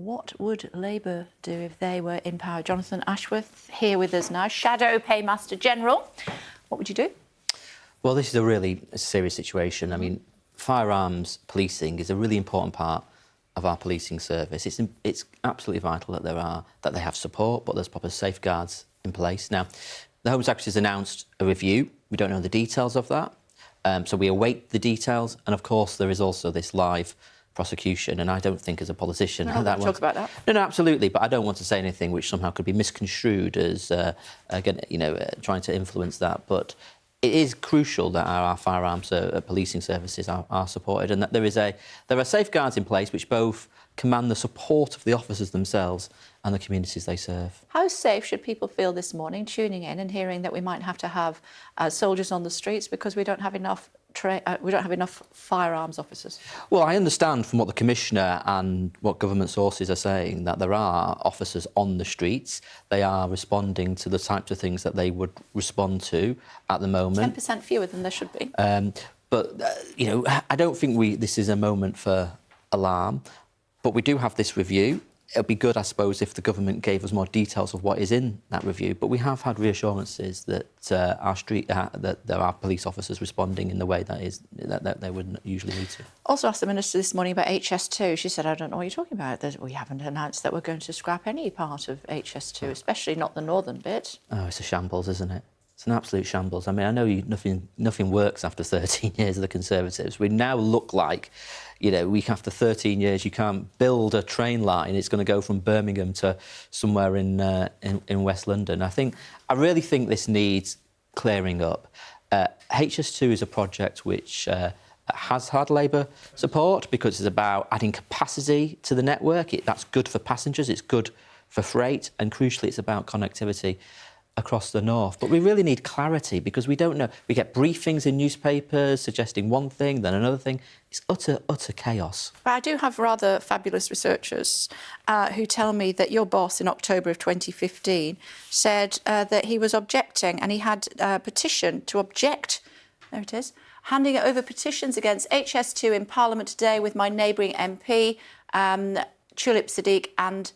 what would Labour do if they were in power? Jonathan Ashworth here with us now, Shadow Paymaster General. What would you do? Well, this is a really serious situation. I mean, firearms policing is a really important part of our policing service. It's absolutely vital that they have support, but there's proper safeguards in place. Now, the Home Secretary's announced a review. We don't know the details of that, so we await the details. And of course, there is also this live prosecution, and I don't think as a politician We're not going to talk about that. No, absolutely, but I don't want to say anything which somehow could be misconstrued as again, trying to influence that. But it is crucial that our firearms policing services are supported, and that there are safeguards in place which both command the support of the officers themselves and the communities they serve. How safe should people feel this morning tuning in and hearing that we might have to have soldiers on the streets because we don't have enough firearms officers? Well, I understand from what the Commissioner and what government sources are saying that there are officers on the streets. They are responding to the types of things that they would respond to at the moment. 10% fewer than there should be. But I don't think this is a moment for alarm. But we do have this review. It'd be good, I suppose, if the government gave us more details of what is in that review. But we have had reassurances that that there are police officers responding in the way that they would usually need to. Also asked the Minister this morning about HS2. She said, I don't know what you're talking about. We haven't announced that we're going to scrap any part of HS2, especially not the northern bit. Oh, it's a shambles, isn't it? It's an absolute shambles. I mean, I know nothing works after 13 years of the Conservatives. We now look like, after 13 years, you can't build a train line. It's going to go from Birmingham to somewhere in West London. I really think this needs clearing up. HS2 is a project which has had Labour support because it's about adding capacity to the network. That's good for passengers, it's good for freight, and crucially, it's about connectivity across the north. But we really need clarity because we don't know. We get briefings in newspapers suggesting one thing, then another thing. It's utter chaos. But I do have rather fabulous researchers who tell me that your boss in October of 2015 said that he was objecting, and he had a petition to object. There it is. Handing over petitions against HS2 in Parliament today with my neighbouring MP, Tulip Sadiq, and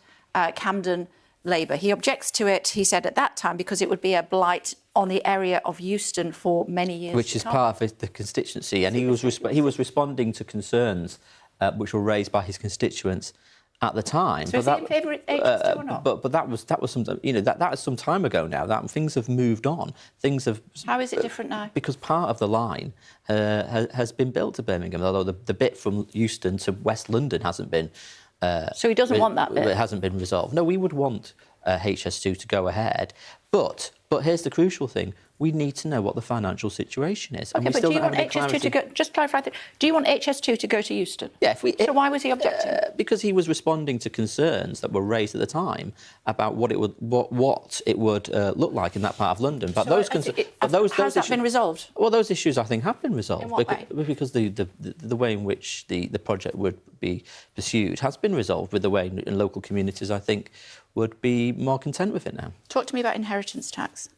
Camden Labour. He objects to it, he said at that time, because it would be a blight on the area of Euston for many years. Which is part of the constituency, and he was responding to concerns which were raised by his constituents at the time. So is he in favour of HS2 or not? But that was some that is some time ago now. That things have moved on. Things have. How is it different now? Because part of the line has been built to Birmingham, although the bit from Euston to West London hasn't been. So he doesn't want that bit? It hasn't been resolved. No, we would want HS2 to go ahead. But here's the crucial thing. We need to know what the financial situation is. OK, but do you want HS2 to go... Just clarify that. Do you want HS2 to go to Euston? Yeah. So why was he objecting? Because he was responding to concerns that were raised at the time about what it would look like in that part of London. But Has that been resolved? Well, those issues, I think, have been resolved. In what way? Because the way in which the project would be pursued has been resolved with the way in local communities, I think, would be more content with it now. Talk to me about inheritance tax.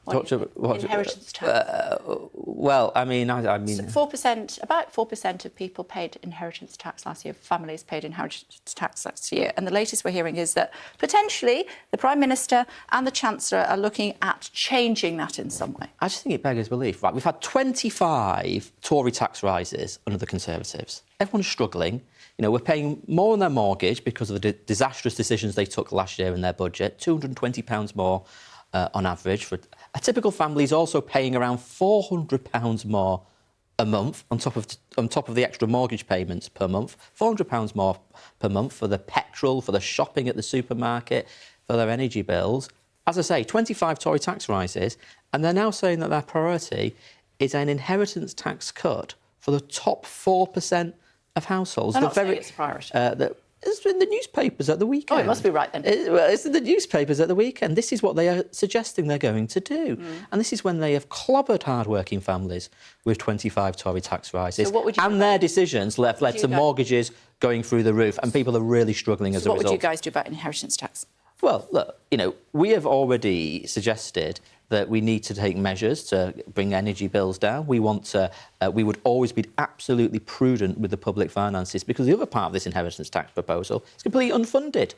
Inheritance tax. Well, I mean... 4%, about 4% of people paid inheritance tax last year. Families paid inheritance tax last year. And the latest we're hearing is that potentially the Prime Minister and the Chancellor are looking at changing that in some way. I just think it beggars belief. Right, we've had 25 Tory tax rises under the Conservatives. Everyone's struggling. We're paying more on their mortgage because of the disastrous decisions they took last year in their budget, £220 more on average. For a typical family is also paying around £400 more a month on top of the extra mortgage payments per month. £400 more per month for the petrol, for the shopping at the supermarket, for their energy bills. As I say, 25 Tory tax rises, and they're now saying that their priority is an inheritance tax cut for the top 4% of households. They're not saying it's a priority. It's in the newspapers at the weekend. Oh, it must be right then. It's in the newspapers at the weekend. This is what they are suggesting they're going to do. And this is when they have clobbered hard-working families with 25 Tory tax rises. So and their decisions led to mortgages going through the roof, and people are really struggling as a result. What would you guys do about inheritance tax? Well, look, we have already suggested that we need to take measures to bring energy bills down. We want to, we would always be absolutely prudent with the public finances, because the other part of this inheritance tax proposal is completely unfunded.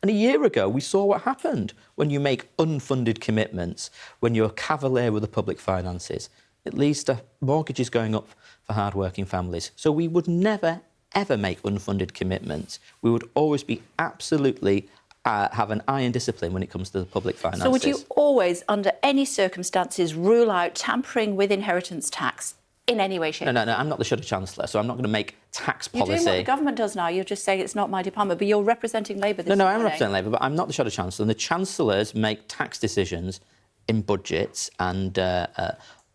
And a year ago, we saw what happened when you make unfunded commitments, when you're cavalier with the public finances. It leads to mortgages going up for hard-working families. So we would never, ever make unfunded commitments. We would always be absolutely have an iron discipline when it comes to the public finances. So would you always, under any circumstances, rule out tampering with inheritance tax in any way, shape? No, I'm not the Shadow Chancellor, so I'm not going to make tax policy. You're doing what the government does now. You're just saying it's not my department, but you're representing Labour this morning. I'm representing Labour, but I'm not the Shadow Chancellor. And the Chancellors make tax decisions in budgets and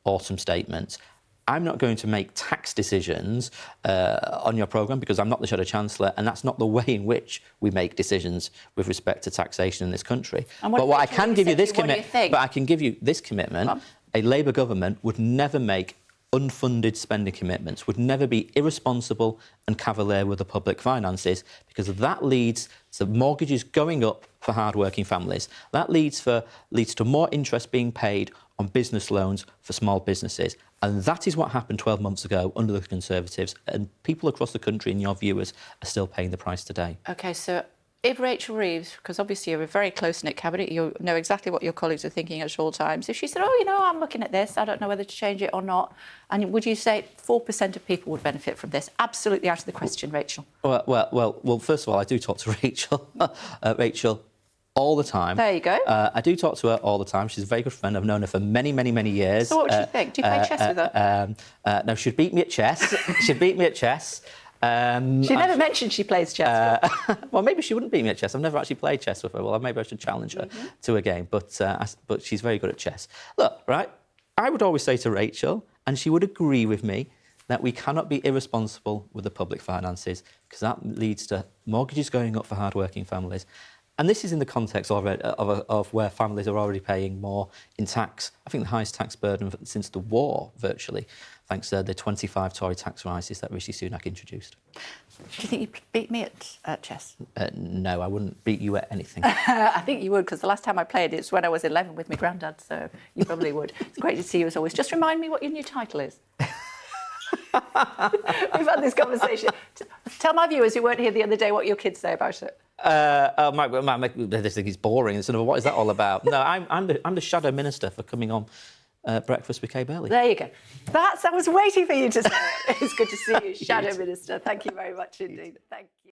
autumn statements. I'm not going to make tax decisions on your programme, because I'm not the Shadow Chancellor, and that's not the way in which we make decisions with respect to taxation in this country. But what I can give you this commitment, but I can give you this commitment: a Labour government would never make unfunded spending commitments, would never be irresponsible and cavalier with the public finances, because that leads to mortgages going up for hard-working families. That leads to more interest being paid on business loans for small businesses. And that is what happened 12 months ago under the Conservatives, and people across the country and your viewers are still paying the price today. OK, so if Rachel Reeves, because obviously you're a very close-knit cabinet, you know exactly what your colleagues are thinking at all times, if she said, oh, you know, I'm looking at this, I don't know whether to change it or not, and would you say 4% of people would benefit from this? Absolutely out of the question, Rachel. Well, first of all, I do talk to Rachel. Rachel, all the time. There you go. I do talk to her all the time. She's a very good friend. I've known her for many, many, many years. So what would you think? Do you play chess with her? No, she'd beat me at chess. She'd beat me at chess. She never mentioned she plays chess. Well, maybe she wouldn't beat me at chess. I've never actually played chess with her. Well, maybe I should challenge her to a game. But she's very good at chess. Look, right, I would always say to Rachel, and she would agree with me, that we cannot be irresponsible with the public finances, because that leads to mortgages going up for hard-working families. And this is in the context of where families are already paying more in tax. I think the highest tax burden since the war, virtually, thanks to the 25 Tory tax rises that Rishi Sunak introduced. Do you think you'd beat me at chess? No, I wouldn't beat you at anything. I think you would, because the last time I played it's when I was 11 with my granddad, so you probably would. It's great to see you as always. Just remind me what your new title is. We've had this conversation. Tell my viewers who weren't here the other day what your kids say about it. They think it's boring. So what is that all about? No, I'm the Shadow Minister for coming on Breakfast with Kay Burley. There you go. I was waiting for you to say it. It's good to see you, Shadow Minister. Thank you very much indeed. Thank you.